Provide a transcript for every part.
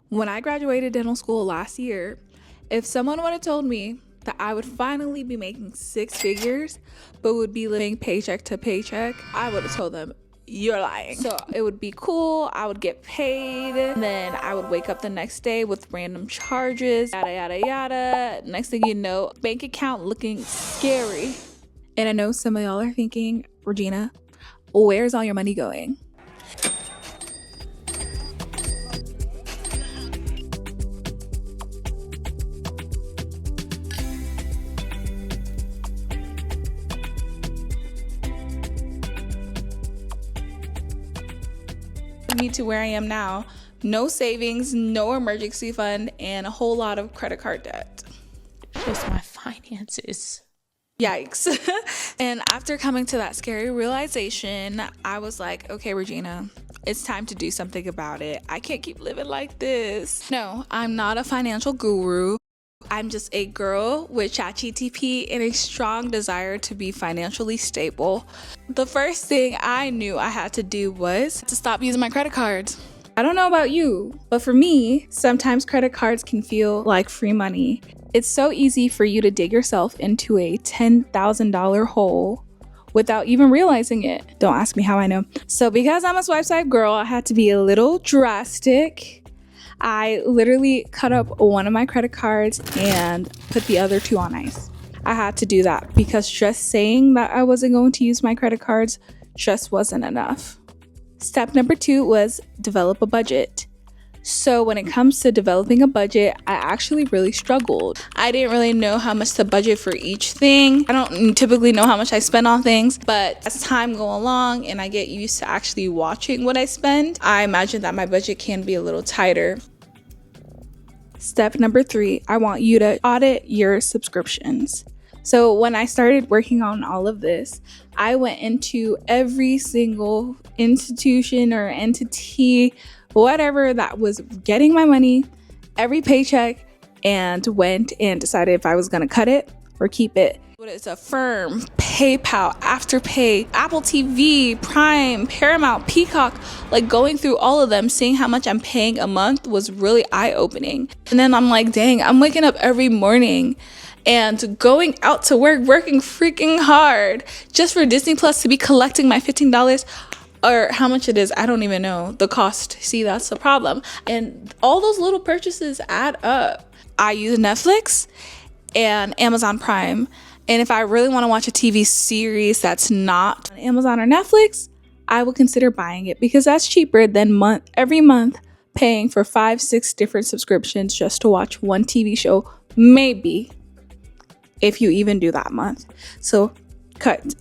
When I graduated dental school last year, if someone would have told me that I would finally be making six figures, but would be living paycheck to paycheck, I would have told them, you're lying. So it would be cool, I would get paid, then I would wake up the next day with random charges, yada yada yada. Next thing you know, bank account looking scary. And I know some of y'all are thinking, Regina, where's all your money going? Me to where I am now, no savings, no emergency fund, and a whole lot of credit card debt. Just my finances. Yikes. And after coming to that scary realization, I was like, okay, Regina, it's time to do something about it. I can't keep living like this. No, I'm not a financial guru. I'm just a girl with ChatGTP and a strong desire to be financially stable. The first thing I knew I had to do was to stop using my credit cards. I don't know about you, but for me, sometimes credit cards can feel like free money. It's so easy for you to dig yourself into a $10,000 hole without even realizing it. Don't ask me how I know. So because I'm a swipe girl, I had to be a little drastic. I literally cut up one of my credit cards and put the other two on ice. I had to do that because just saying that I wasn't going to use my credit cards just wasn't enough. Step number 2 was develop a budget. So when it comes to developing a budget, I actually really struggled. I didn't really know how much to budget for each thing. I don't typically know how much I spend on things, but as time go along and I get used to actually watching what I spend, I imagine that my budget can be a little tighter. Step number 3, I want you to audit your subscriptions. So when I started working on all of this, I went into every single institution or entity, whatever that was getting my money, every paycheck, and went and decided if I was going to cut it or keep it. It's Affirm, PayPal, Afterpay, Apple TV, Prime, Paramount, Peacock. Like going through all of them, seeing how much I'm paying a month was really eye-opening. And then I'm like, dang, I'm waking up every morning and going out to work, working freaking hard just for Disney Plus to be collecting my $15 or how much it is. I don't even know the cost. See, that's the problem. And all those little purchases add up. I use Netflix and Amazon Prime. And if I really want to watch a TV series that's not on Amazon or Netflix, I would consider buying it because that's cheaper than every month paying for 5-6 different subscriptions just to watch one TV show, maybe, if you even do that month. So cut.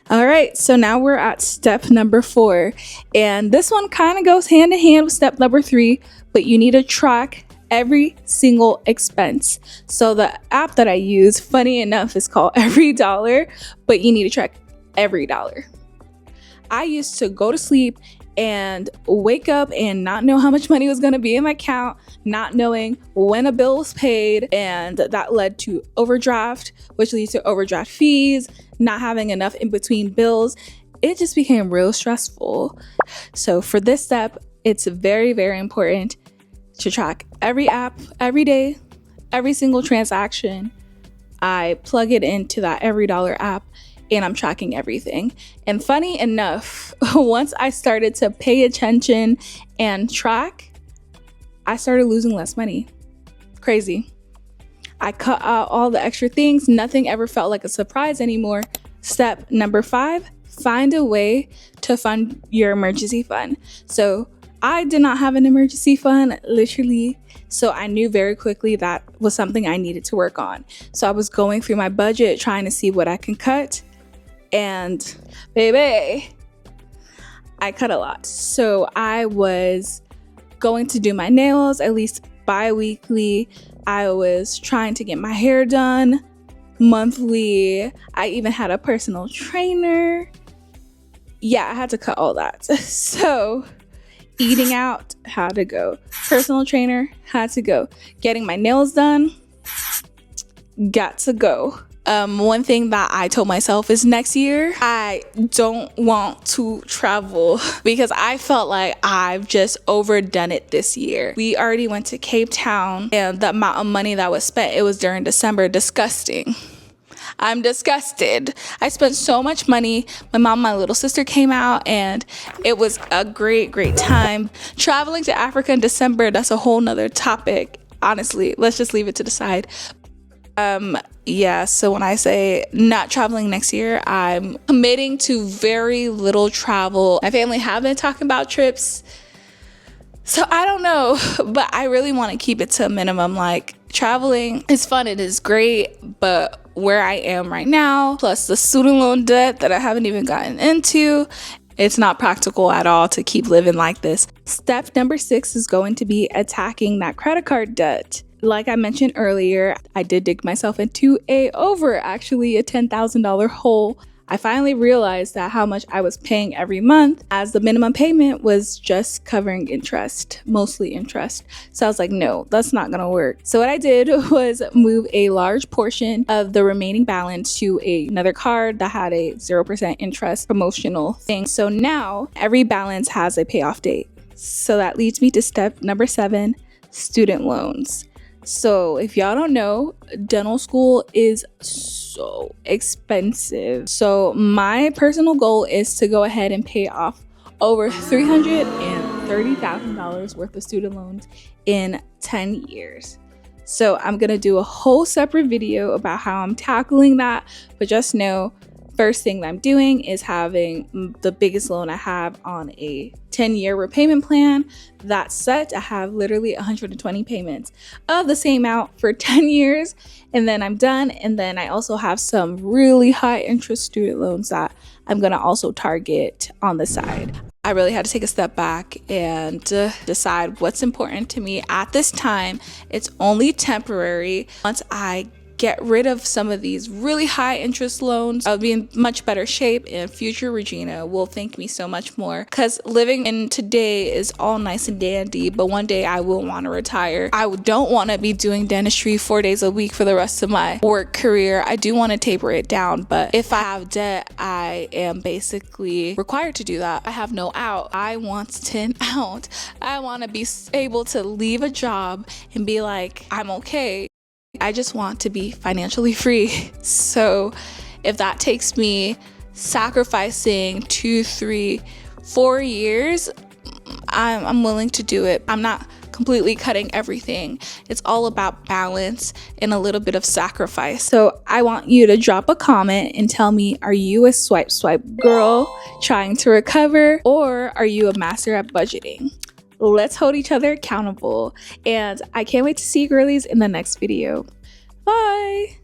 All right, so now we're at step number 4. And this one kind of goes hand in hand with step number 3, but you need to track every single expense. So the app that I use, funny enough, is called Every Dollar, but you need to track every dollar. I used to go to sleep and wake up and not know how much money was going to be in my account, not knowing when a bill was paid, and that led to overdraft, which leads to overdraft fees, not having enough in between bills. It just became real stressful. So for this step, it's very, very important to track every app, every day, every single transaction. I plug it into that Every Dollar app and I'm tracking everything. And funny enough, once I started to pay attention and track, I started losing less money. Crazy. I cut out all the extra things. Nothing ever felt like a surprise anymore. Step number 5, find a way to fund your emergency fund. So I did not have an emergency fund, literally. So I knew very quickly that was something I needed to work on. So I was going through my budget, trying to see what I can cut. And baby, I cut a lot. So I was going to do my nails at least bi-weekly. I was trying to get my hair done monthly. I even had a personal trainer. Yeah, I had to cut all that. So eating out had to go. Personal trainer had to go. Getting my nails done, got to go. One thing that I told myself is next year I don't want to travel because I felt like I've just overdone it this year. We already went to Cape Town, and the amount of money that was spent, it was during December. Disgusting. I'm disgusted. I spent so much money. My mom and my little sister came out, and it was a great time. Traveling to Africa in December, that's a whole nother topic. Honestly, let's just leave it to the side. Yeah, so when I say not traveling next year, I'm committing to very little travel. My family have been talking about trips, so I don't know, but I really want to keep it to a minimum. Like, traveling is fun, it is great, but where I am right now, plus the student loan debt that I haven't even gotten into, it's not practical at all to keep living like this. Step number 6 is going to be attacking that credit card debt. Like I mentioned earlier, I did dig myself into a $10,000 hole. I finally realized that how much I was paying every month, as the minimum payment was just covering interest, mostly interest. So I was like, no, that's not gonna work. So what I did was move a large portion of the remaining balance to another card that had a 0% interest promotional thing. So now every balance has a payoff date. So that leads me to step number 7, student loans. So if y'all don't know, dental school is so expensive. So my personal goal is to go ahead and pay off over $330,000 worth of student loans in 10 years. So I'm gonna do a whole separate video about how I'm tackling that, but just know, first thing that I'm doing is having the biggest loan I have on a 10-year repayment plan that's set to have literally 120 payments of the same amount for 10 years, and then I'm done. And then I also have some really high interest student loans that I'm gonna also target on the side. I really had to take a step back and decide what's important to me at this time. It's only temporary. Once I get rid of some of these really high interest loans, I'll be in much better shape, and future Regina will thank me so much more, because living in today is all nice and dandy, but one day I will want to retire. I don't want to be doing dentistry 4 days a week for the rest of my work career. I do want to taper it down, but if I have debt, I am basically required to do that. I have no out. I want 10 out. I want to be able to leave a job and be like, I'm okay. I just want to be financially free. So if that takes me sacrificing 2, 3, 4 years, I'm willing to do it. I'm not completely cutting everything. It's all about balance and a little bit of sacrifice. So I want you to drop a comment and tell me, are you a swipe girl trying to recover, or are you a master at budgeting? Let's hold each other accountable, and I can't wait to see you girlies in the next video. Bye!